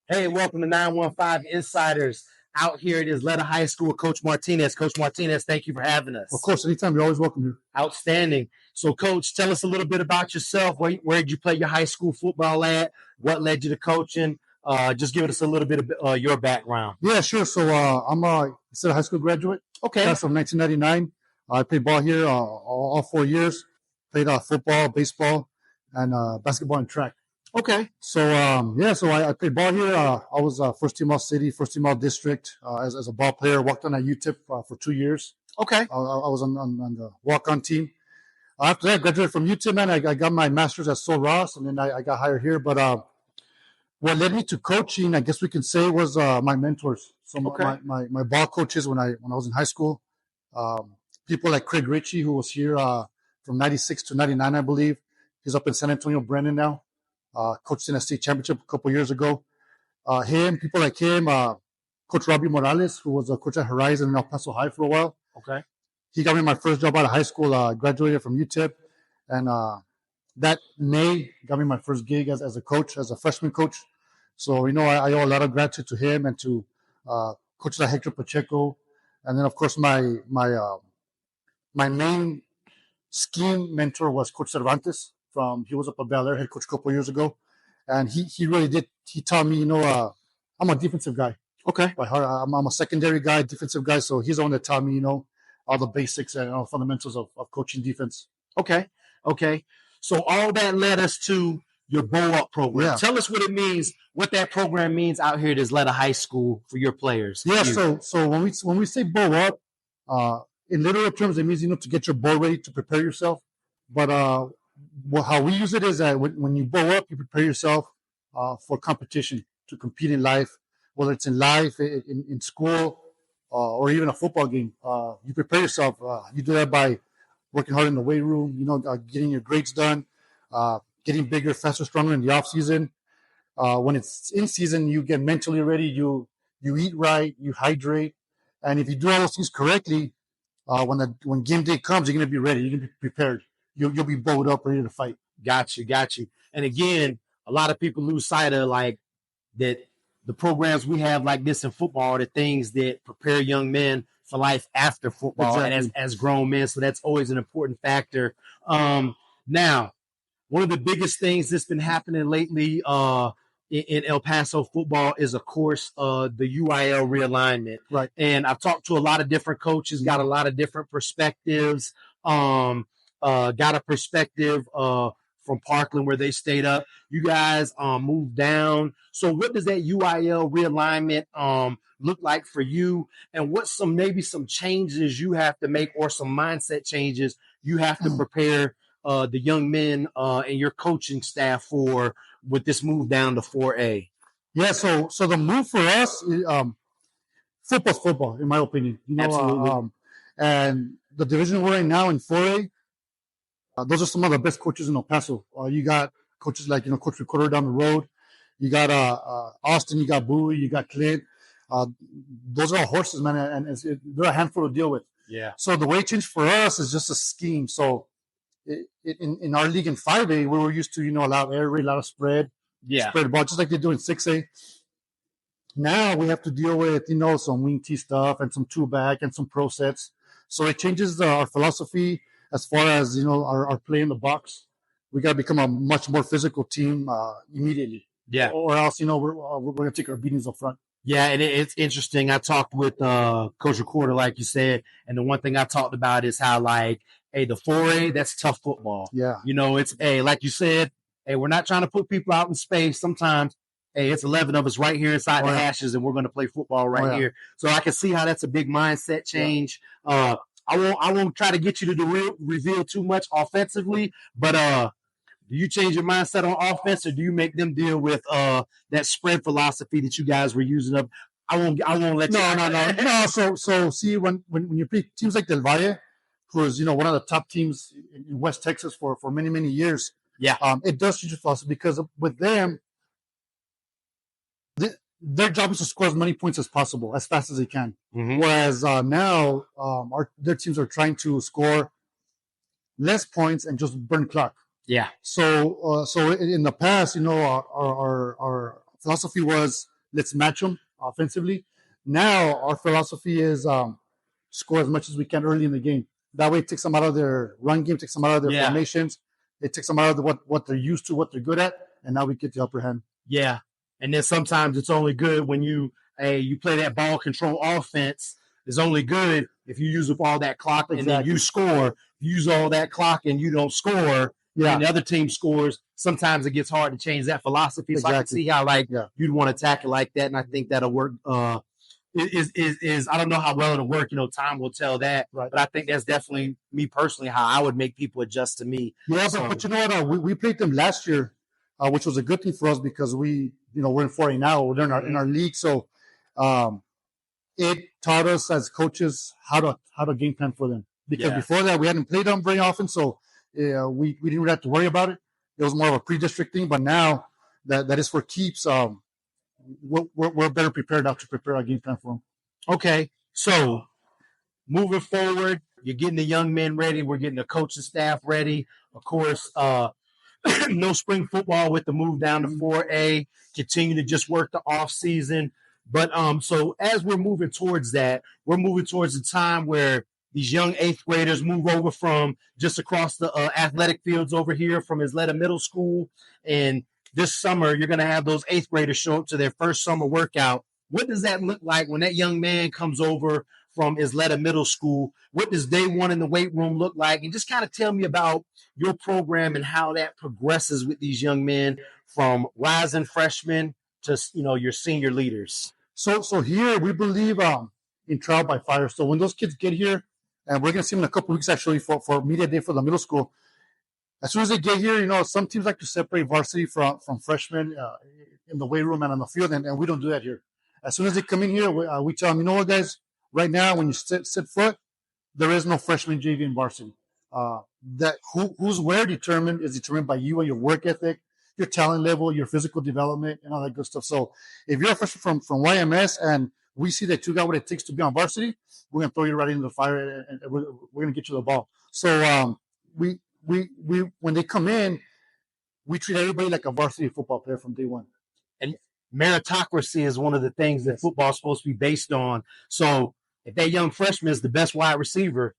Hey, welcome to 915 Insiders out here at Ysleta High School with Coach Martinez. Coach Martinez, thank you for having us. Of course, anytime. You're always welcome here. Outstanding. So, Coach, tell us a little bit about yourself. Where did you play your high school football at? What led you to coaching? Just give us a little bit of your background. Yeah, sure. So I'm a Ysleta High School graduate. Okay. Class of 1999. I played ball here all 4 years. Played football, baseball, and basketball and track. Okay. So so I played ball here. I was first team all city, first team all district as a ball player. Walked on at UTIP for 2 years. Okay. I was on the walk-on team. After that, I graduated from UTIP, man. I got my master's at Sol Ross, and then I got hired here. But what led me to coaching, I guess we can say, was my mentors. So my ball coaches when I was in high school, people like Craig Ritchie, who was here from 96 to 99, I believe. He's up in San Antonio, Brennan now. Coached in a state championship a couple years ago. People like him, Coach Robbie Morales, who was a coach at Horizon in El Paso High for a while. Okay. He got me my first job out of high school, graduated from UTIP, and that May got me my first gig as a coach, as a freshman coach. So, I owe a lot of gratitude to him and to coaches like Hector Pacheco. And then, of course, my main scheme mentor was Coach Cervantes. He was up at Bel Air, head coach a couple years ago. And he really did. He taught me, I'm a defensive guy. Okay. By heart, I'm a secondary guy, defensive guy. So he's the one that taught me, all the basics and fundamentals of coaching defense. Okay. So all that led us to your Bow Up program. Yeah. Tell us what it means, what that program means out here at Ysleta High School for your players. Yeah. So when we say Bow Up, in literal terms, it means to get your bow ready to prepare yourself. But how we use it is that when you bow up, you prepare yourself for competition, to compete in life, whether it's in life, in school, or even a football game. You prepare yourself. You do that by working hard in the weight room, getting your grades done, getting bigger, faster, stronger in the off season. When it's in season, you get mentally ready. You eat right, you hydrate, and if you do all those things correctly, when game day comes, you're gonna be ready. You're gonna be prepared. You'll be bowed up, ready to fight. Got you. And again, a lot of people lose sight of like that. The programs we have like this in football are the things that prepare young men for life after football. Exactly. And as grown men. So that's always an important factor. Now, one of the biggest things that's been happening lately in El Paso football is, of course, the UIL realignment. Right. And I've talked to a lot of different coaches, got a lot of different perspectives. Got a perspective from Parkland where they stayed up. You guys moved down. So what does that UIL realignment look like for you? And what's maybe some changes you have to make, or some mindset changes you have to prepare the young men and your coaching staff for with this move down to 4A? Yeah, so the move for us, football's football, in my opinion. Absolutely. And the division we're in now in 4A, those are some of the best coaches in El Paso. You got coaches like, Coach Recorder down the road. You got Austin, you got Bowie, you got Clint. Those are all horses, man, and they're a handful to deal with. Yeah. So the way it changed for us is just a scheme. So in our league in 5A, we were used to, a lot of air raid, a lot of spread. Yeah. Spread the ball, just like they do in 6A. Now we have to deal with, some wing tee stuff and some two back and some pro sets. So it changes our philosophy as far as, our play in the box. We got to become a much more physical team immediately. Yeah. Or else, we're going to take our beatings up front. Yeah, and it's interesting. I talked with Coach Recorder, like you said, and the one thing I talked about is how, like, hey, the 4A, that's tough football. Yeah. It's, hey, like you said, hey, we're not trying to put people out in space. Sometimes, hey, it's 11 of us right here inside the hashes, and we're going to play football right here. So I can see how that's a big mindset change. Yeah. I won't try to get you to reveal too much offensively, but do you change your mindset on offense, or do you make them deal with that spread philosophy that you guys were using up? I won't let you. No. So see, when you play teams like Del Valle, who is one of the top teams in West Texas for many, many years. Yeah. It does change your philosophy, because with them, their job is to score as many points as possible, as fast as they can. Mm-hmm. Whereas now, their teams are trying to score less points and just burn clock. Yeah. So in the past, our philosophy was let's match them offensively. Now our philosophy is score as much as we can early in the game. That way it takes them out of their run game, takes them out of their formations. It takes them out of what they're used to, what they're good at, and now we get the upper hand. Yeah. And then sometimes it's only good when you play that ball control offense. It's only good if you use up all that clock and then you score. You use all that clock and you don't score, and the other team scores. Sometimes it gets hard to change that philosophy. So I can see how you'd want to attack it like that, and I think that'll work. Is I don't know how well it'll work. Time will tell that. Right. But I think that's definitely me personally how I would make people adjust to me. Yeah, but you know what? We played them last year, which was a good thing for us because we're in 4A now. We're in our league, so it taught us as coaches how to game plan for them. Because before that, we hadn't played them very often, so we didn't really have to worry about it. It was more of a pre-district thing. But now that is for keeps. We're better prepared now to prepare our game plan for them. Okay, so moving forward, you're getting the young men ready. We're getting the coaching staff ready. Of course, no spring football with the move down to 4A. Continue to just work the off season. But so as we're moving towards that, we're moving towards a time where these young 8th graders move over from just across the athletic fields over here from Ysleta Middle School. And this summer, you're going to have those 8th graders show up to their first summer workout. What does that look like when that young man comes over from Ysleta Middle School? What does day one in the weight room look like? And just kind of tell me about your program and how that progresses with these young men from rising freshmen to your senior leaders. So here we believe in trial by fire. So when those kids get here, and we're going to see them in a couple of weeks actually for media day for the middle school. As soon as they get here, some teams like to separate varsity from freshmen in the weight room and on the field, and we don't do that here. As soon as they come in here, we tell them, you know what, guys, right now when you set foot, there is no freshman JV in varsity. That who's where is determined by you and your work ethic, your talent level, your physical development, and all that good stuff. So if you're a freshman from YMS and we see that you got what it takes to be on varsity, we're going to throw you right into the fire and we're going to get you the ball. So we when they come in, we treat everybody like a varsity football player from day one. And meritocracy is one of the things that football is supposed to be based on. So if that young freshman is the best wide receiver,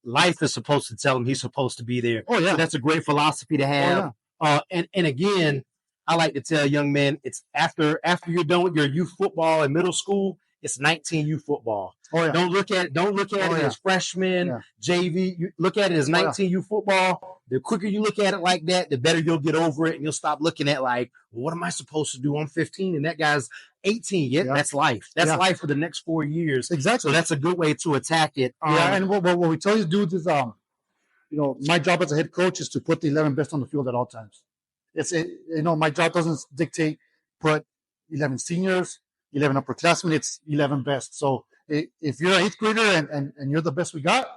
life is supposed to tell him he's supposed to be there. Oh, yeah. So that's a great philosophy to have. Oh, yeah. And again, I like to tell young men, it's after you're done with your youth football in middle school, it's 19U football. Oh, yeah. Don't look at it as freshman, JV. You look at it as 19U football. The quicker you look at it like that, the better you'll get over it, and you'll stop looking at like, well, what am I supposed to do? I'm 15, and that guy's 18. Yeah, that's life. That's life for the next 4 years. Exactly. So that's a good way to attack it. And what we tell you to do is, my job as a head coach is to put the 11 best on the field at all times. My job doesn't dictate put 11 seniors, 11 upperclassmen. It's 11 best. So if you're an 8th grader and you're the best we got,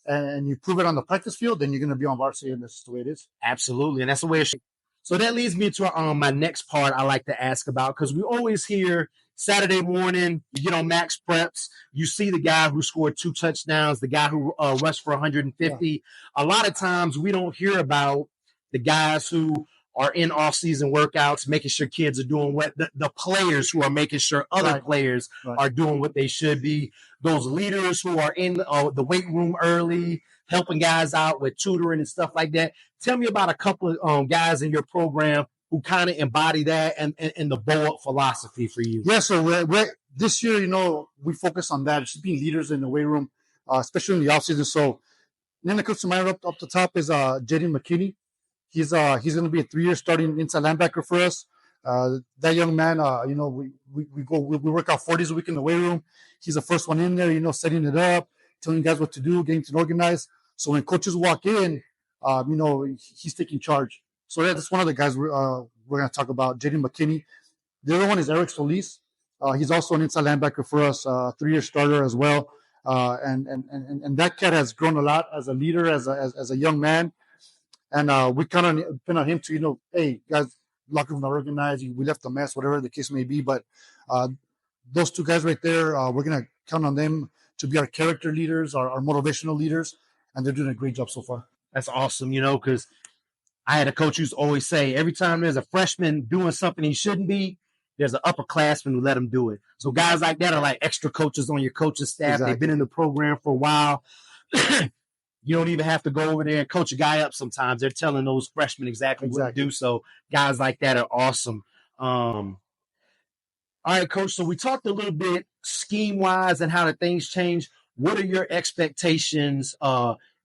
and you prove it on the practice field, then you're going to be on varsity, and that's the way it is. Absolutely, and that's the way it should. So that leads me to my next part I like to ask about, because we always hear Saturday morning, you get on Max Preps, you see the guy who scored 2 touchdowns, the guy who rushed for 150. Yeah. A lot of times we don't hear about the guys who are in off-season workouts, making sure kids are doing what the players who are making sure other players are doing what they should be. Those leaders who are in the weight room early, helping guys out with tutoring and stuff like that. Tell me about a couple of guys in your program who kind of embody that and the bow-up philosophy for you. Yeah, so this year, we focus on that, just being leaders in the weight room, especially in the off-season. So then that comes to mind up the top is Jaden McKinney. He's going to be a 3-year starting inside linebacker for us. That young man, we work out 4 days a week in the weight room. He's the first one in there, setting it up, telling guys what to do, getting to organize. So when coaches walk in, he's taking charge. So that's one of the guys we're going to talk about, Jaden McKinney. The other one is Eric Solis. He's also an inside linebacker for us, 3-year starter as well. And that cat has grown a lot as a leader, as a young man. And we kind of depend on him to, hey, guys, locker room not organized. We left a mess, whatever the case may be. But those 2 guys right there, we're going to count on them to be our character leaders, our motivational leaders. And they're doing a great job so far. That's awesome, because I had a coach who's always say every time there's a freshman doing something he shouldn't be, there's an upperclassman who let them do it. So guys like that are like extra coaches on your coaching staff. Exactly. They've been in the program for a while. You don't even have to go over there and coach a guy up sometimes. They're telling those freshmen exactly what to do. So guys like that are awesome. All right, Coach. So we talked a little bit scheme-wise and how the things change. What are your expectations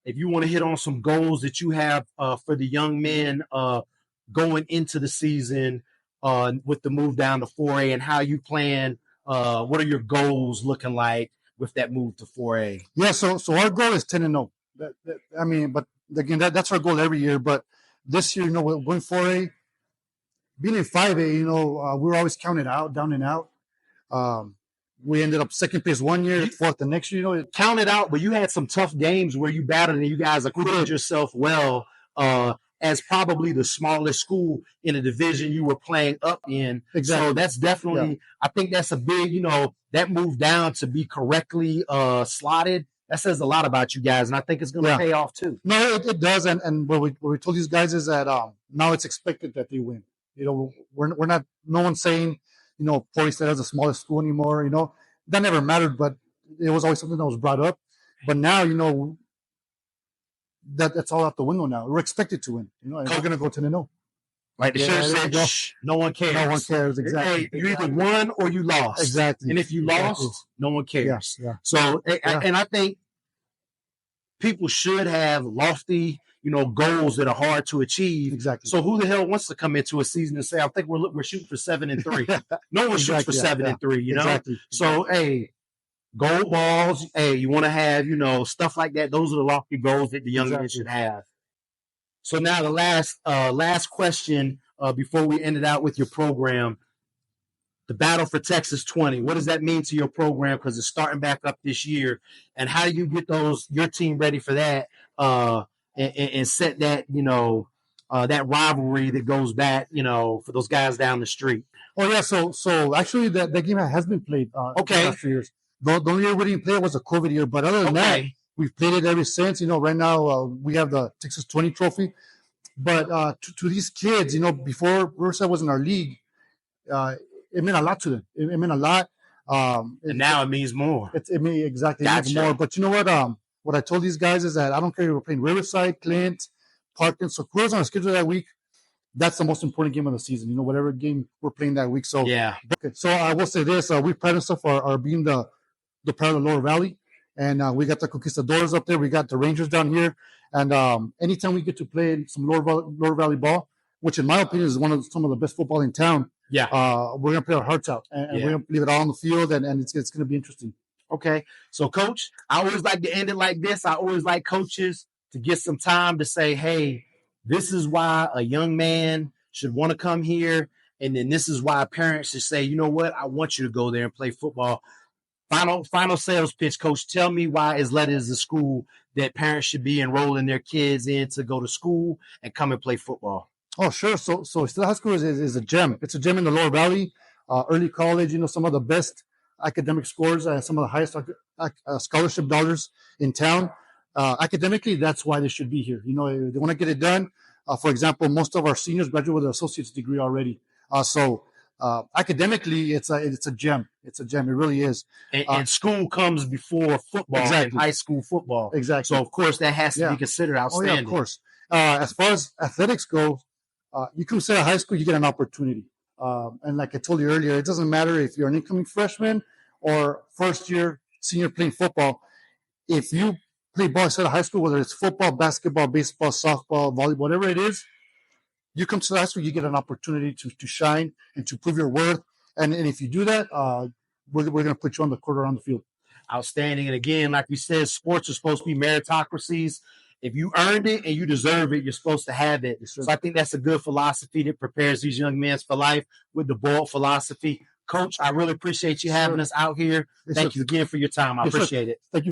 if you want to hit on some goals that you have for the young men going into the season with the move down to 4A, and how you plan, what are your goals looking like with that move to 4A? Yeah, so our goal is 10-0. I mean, but again, that's our goal every year. But this year, we're going 4A. Being in 5A, we were always counted out, down and out. We ended up second place one year, fourth the next year. Counted out, but you had some tough games where you battled and you guys acquitted yourself well as probably the smallest school in a division you were playing up in. Exactly. So that's definitely, I think that's a big, that move down to be correctly slotted. That says a lot about you guys, and I think it's going to pay off too. No, it does, and what we told these guys is that now it's expected that they win. We're not. No one's saying, Port State has the smallest school anymore. That never mattered, but it was always something that was brought up. But now, that's all out the window now. We're expected to win. And we're going to go 10-0. Like the sheriff said, no one cares. No one cares, exactly. Hey, you either won or you lost. Exactly. And if you lost, no one cares. Yeah. So, and I think people should have lofty, goals that are hard to achieve. Exactly. So who the hell wants to come into a season and say, I think we're shooting for 7-3? No one shoots for 7-3, Exactly. So, hey, gold balls, hey, you want to have, stuff like that. Those are the lofty goals that the young men should have. So now the last question before we end it out with your program, the Battle for Texas 20. What does that mean to your program? Because it's starting back up this year. And how do you get your team ready for that and set that, that rivalry that goes back, for those guys down the street? Oh, yeah. So actually that game has been played the last few years. The only year we didn't play it was a COVID year. But other than that, we've played it ever since. Right now we have the Texas 20 trophy. But to these kids, before Riverside was in our league, it meant a lot to them. It meant a lot. And now it means more. It means exactly means more. But you know what? What I told these guys is that I don't care if we're playing Riverside, Clint, Parkland. So whoever's on our schedule that week, that's the most important game of the season. Whatever game we're playing that week. So okay. So I will say this: we pride ourselves for being the Parra of the Lower Valley, and we got the Conquistadores up there. We got the Rangers down here, and anytime we get to play some Lower Valley ball, which in my opinion is some of the best football in town. We're gonna play our hearts out, and we're gonna leave it all on the field, and it's gonna be interesting. Okay, so Coach, I always like to end it like this. I always like coaches to get some time to say, "Hey, this is why a young man should want to come here," and then this is why parents should say, "You know what? I want you to go there and play football." Final sales pitch, Coach. Tell me why Ysleta is the school that parents should be enrolling their kids in to go to school and come and play football. Oh, sure. So Ysleta High School is a gem. It's a gem in the Lower Valley. Early college, some of the best academic scores, some of the highest scholarship dollars in town. Academically, that's why they should be here. They want to get it done. For example, most of our seniors graduate with an associate's degree already. So academically, it's a gem. It's a gem. It really is. And school comes before football, and high school football. Exactly. So, of course, that has to be considered outstanding. Oh, yeah, of course. As far as athletics go, you come to high school, you get an opportunity. And like I told you earlier, it doesn't matter if you're an incoming freshman or first-year senior playing football. If you play ball at high school, whether it's football, basketball, baseball, softball, volleyball, whatever it is, you come to high school, you get an opportunity to shine and to prove your worth. And if you do that, we're going to put you on the court or on the field. Outstanding. And again, like we said, sports are supposed to be meritocracies. If you earned it and you deserve it, you're supposed to have it. Yes, so I think that's a good philosophy that prepares these young men for life with the bold philosophy. Coach, I really appreciate you having us out here. Thank you again for your time. I appreciate it. Thank you.